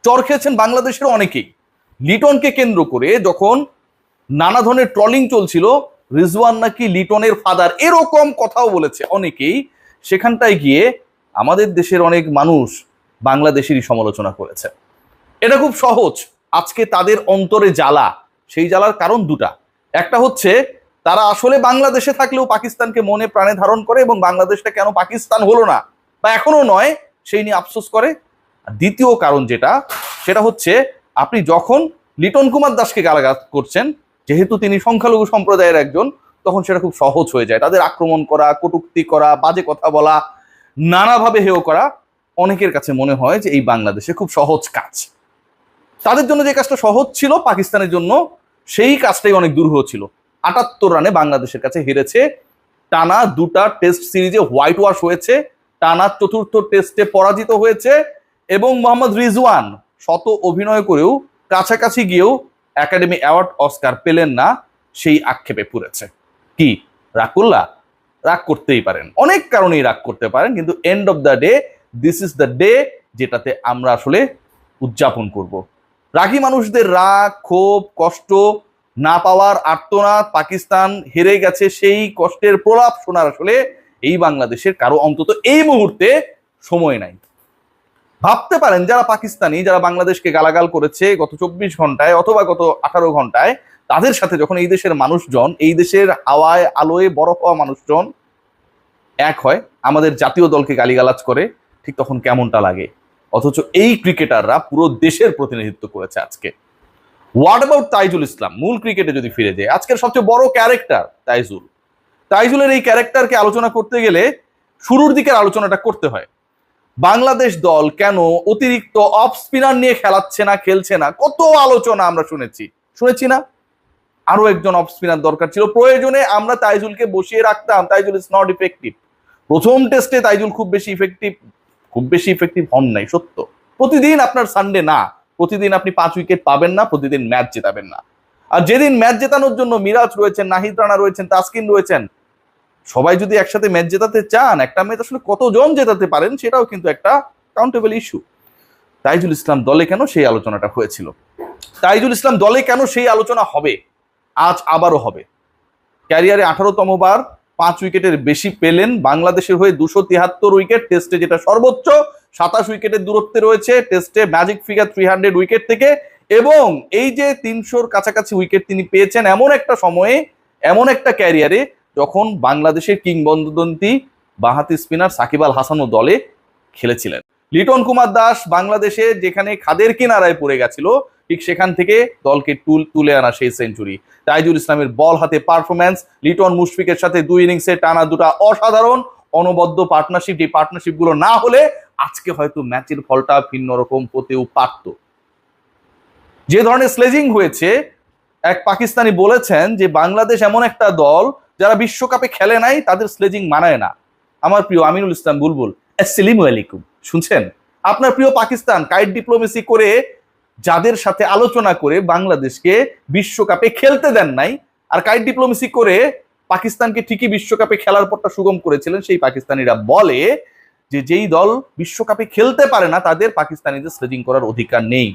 চর খেয়েছেন বাংলাদেশের অনেকেই। লিটনকে কেন্দ্র করে যখন নানা ধরনের ট্রলিং চলছিল, রিজওয়ান নাকি লিটনের ফাদার, এরকম কথাও বলেছে অনেকেই, সেখানটায় গিয়ে আমাদের দেশের অনেক মানুষ বাংলাদেশেরই সমালোচনা করেছে। এটা খুব সহজ, আজকে তাদের অন্তরে জ্বালা, সেই জ্বালার কারণ দুটা। একটা হচ্ছে তারা আসলে বাংলাদেশে থাকলেও পাকিস্তানকে মনে প্রাণে ধারণ করে এবং বাংলাদেশটা কেন পাকিস্তান হলো না বা এখনো নয় সেই নিয়ে আফসোস করে। আর দ্বিতীয় কারণ সেটা হচ্ছে আপনি যখন লিটন কুমার দাসকে গালাগাল করছেন, যেহেতু তিনি সংখ্যালঘু সম্প্রদায়ের একজন, তখন সেটা খুব সহজ হয়ে যায়। তাদের আক্রমণ করা, কটূক্তি করা, বাজে কথা বলা, নানাভাবে হেয় করা অনেকের কাছে মনে হয় যে এই বাংলাদেশে খুব সহজ কাজ। তাদের জন্য যে কাজটা সহজ ছিল, পাকিস্তানের জন্য সেই কাজটাই অনেক দুরূহ ছিল। ৭৮ রানে বাংলাদেশের কাছে হেরেছে, টানা দুটা টেস্ট সিরিজে হোয়াইট ওয়াশ হয়েছে, টানা চতুর্থ টেস্টে পরাজিত হয়েছে এবং মোহাম্মদ রিজওয়ান শত অভিনয় করেও কাছাকাছি গিয়েও একাডেমি অ্যাওয়ার্ড অস্কার পেলেন না, সেই আক্ষেপে পুড়েছে। কি রাগ করলা? রাগ করতেই পারেন, অনেক কারণেই রাগ করতে পারেন, কিন্তু end of the day this is the day যেটাতে আমরা আসলে উদযাপন করব। রাগী মানুষদের রাগ, ক্ষোভ, কষ্ট না পাওয়ার আর্তনাদ, পাকিস্তান হেরে গেছে সেই কষ্টের প্রলাপ শোনার আসলে এই বাংলাদেশের কারো অন্তত এই মুহূর্তে সময় নাই। ভাবতে পারেন যারা পাকিস্তানি, যারা বাংলাদেশকে গালাগাল করেছে গত 24 ঘন্টায় অথবা গত 18 ঘন্টায়, তাদের সাথে যখন এই দেশের মানুষজন, এই দেশের হাওয়ায় আলোয় বড় হওয়া মানুষজন এক হয়, আমাদের জাতীয় দলকে গালিগালাজ করে, ঠিক তখন কেমনটা লাগে। অথচ এই ক্রিকেটাররা পুরো দেশের প্রতিনিধিত্ব করেছে আজকে। হোয়াট অ্যাবাউট তাইজুল ইসলাম? মূল ক্রিকেটে যদি ফিরে যায়, আজকের সবচেয়ে বড় ক্যারেক্টার তাইজুলের এই ক্যারেক্টারকে আলোচনা করতে গেলে শুরুর দিকের আলোচনাটা করতে হয়। বাংলাদেশ দল কেন অতিরিক্ত অফ স্পিনার নিয়ে খেলছে না, কত আলোচনা আমরা শুনেছি না? আরো একজন অফ স্পিনার দরকার ছিল, প্রয়োজনে আমরা তাইজুলকে বসিয়ে রাখতাম। Taijul is not effective. প্রথম টেস্টে তাইজুল খুব বেশি ইফেক্টিভ হন নাই, সত্য। প্রতিদিন আপনার সানডে না, প্রতিদিন আপনি 5 উইকেট পাবেন না, প্রতিদিন ম্যাচ জেতাবেন না। আর যেদিন ম্যাচ জেতানোর জন্য মিরাজ রয়েছেন, নাহিদ রানা রয়েছেন, তাসকিন রয়েছেন, সবাই যদি একসাথে ম্যাচ জেতাতে চান, একটা ম্যাচ আসলে কতজন জেতাতে পারেন সেটাও কিন্তু একটা কাউন্টেবল ইস্যু। তাইজুল ইসলাম দলে কেন, সেই আলোচনাটা হয়েছিল। তাইজুল ইসলাম দলে কেন, সেই আলোচনা হবে, আজ আবারও হবে। ক্যারিয়ারে 18তম বার 5 উইকেটের বেশি পেলেন, বাংলাদেশের হয়ে 273 উইকেট, টেস্টে যেটা সর্বোচ্চ, 27 উইকেটের দূরত্বে রয়েছে, টেস্টে ম্যাজিক ফিগার 300 উইকেট থেকে। এবং এই যে 300-র কাছাকাছি উইকেট তিনি পেয়েছেন এমন একটা সময়ে, এমন একটা ক্যারিয়ারে যখন বাংলাদেশের কিংবদন্তি বাঁহাতি স্পিনার সাকিব আল হাসানও দলে খেলেছিলেন। লিটন কুমার দাস বাংলাদেশে যেখানে খাদের কিনারায় পড়ে গেছিল, ঠিক সেখান থেকে দলকে তুলে আনা সেই সেঞ্চুরি। তাইজুল ইসলামের বল হাতে পারফরম্যান্স, লিটন মুশফিকের সাথে 2 ইনিংসে টানা দুটা অসাধারণ অনবদ্য পার্টনারশিপ, যে পার্টনারশিপ গুলো না হলে আজকে হয়তো ম্যাচের ফলটা ভিন্ন রকম হতেও পারত। যে ধরনের স্লেজিং হয়েছে, এক পাকিস্তানি বলেছেন যে বাংলাদেশ এমন একটা দল যারা বিশ্বকাপে খেলে নাই, তাদের স্লেজিং মানায় না। আমার প্রিয় আমিনুল ইসলাম বুলবুল, আসসালামু আলাইকুম, শুনছেন? আপনার প্রিয় পাকিস্তান কাইট ডিপ্লোমেসি করে, যাদের সাথে আলোচনা করে বাংলাদেশকে বিশ্বকাপে খেলতে দেন নাই, আর কাইট ডিপ্লোমেসি করে পাকিস্তানকে ঠিকই বিশ্বকাপে খেলার পরটা সুগম করেছিলেন, সেই পাকিস্তানিরা বলে যে যেই দল বিশ্বকাপে খেলতে পারে না তাদের পাকিস্তানিদের স্লেজিং করার অধিকার নেই।